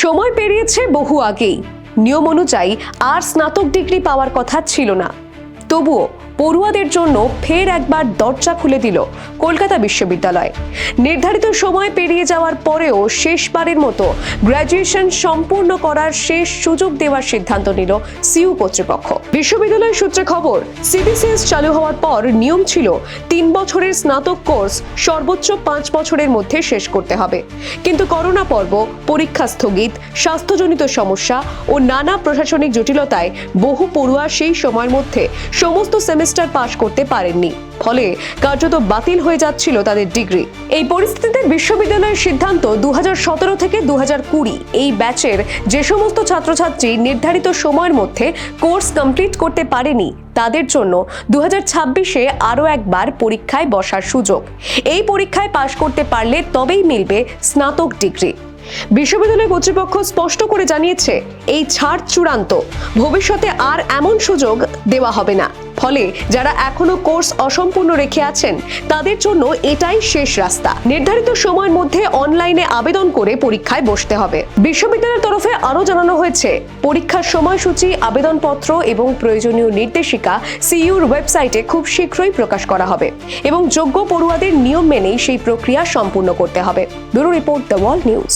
সময় পেরিয়েছে বহু আগেই। নিয়ম অনুযায়ী আর স্নাতক ডিগ্রি পাওয়ার কথা ছিল না। তবুও পড়ুয়াদের জন্য ফের একবার দরজা খুলে দিল কলকাতা বিশ্ববিদ্যালয়। নির্ধারিত সময় পেরিয়ে যাওয়ার পরেও শেষবারের মতো গ্র্যাজুয়েশন সম্পূর্ণ করার শেষ সুযোগ দেওয়ার সিদ্ধান্ত নিল সিইউ কর্তৃপক্ষ। বিশ্ববিদ্যালয় সূত্রে খবর, সিবিসিএস চালু হওয়ার পর নিয়ম ছিল 3 বছরের স্নাতক কোর্স সর্বোচ্চ 5 বছরের মধ্যে শেষ করতে হবে। কিন্তু করোনা পর্ব, পরীক্ষা স্থগিত, স্বাস্থ্যজনিত সমস্যা ও নানা প্রশাসনিক জটিলতায় বহু পড়ুয়া সেই সময়ের মধ্যে সমস্ত সেমিস্টার পাশ করতে পারেননি। ফলে কার্যত বাতিল হয়ে যাচ্ছিল তাদের ডিগ্রি। এই পরিস্থিতিতে বিশ্ববিদ্যালয়ের সিদ্ধান্ত 2017 থেকে 2020 এই ব্যাচের যে সমস্ত ছাত্রছাত্রী নির্ধারিত সময়ের মধ্যে কোর্স কমপ্লিট করতে পারেনি তাদের জন্য 2026-এ আরও একবার পরীক্ষায় বসার সুযোগ। এই পরীক্ষায় পাশ করতে পারলে তবেই মিলবে স্নাতক ডিগ্রি। বিশ্ববিদ্যালয় কর্তৃপক্ষ স্পষ্ট করে জানিয়েছে, এই ছাড় চূড়ান্ত, ভবিষ্যতে আর এমন সুযোগ দেওয়া হবে না। ফলে যারা এখনো কোর্স অসম্পূর্ণ রেখে আছেন তাদের জন্য এটাই শেষ রাস্তা। নির্ধারিত সময়ের মধ্যে অনলাইনে আবেদন করে পরীক্ষায় বসতে হবে। বিশ্ববিদ্যালয়ের তরফে আরও জানানো হয়েছে, পরীক্ষার সময়সূচি, আবেদনপত্র এবং প্রয়োজনীয় নির্দেশিকা সিইউর ওয়েবসাইটে খুব শীঘ্রই প্রকাশ করা হবে এবং যোগ্য পড়ুয়াদের নিয়ম মেনেই সেই প্রক্রিয়া সম্পূর্ণ করতে হবে। Bureau report, the wall news.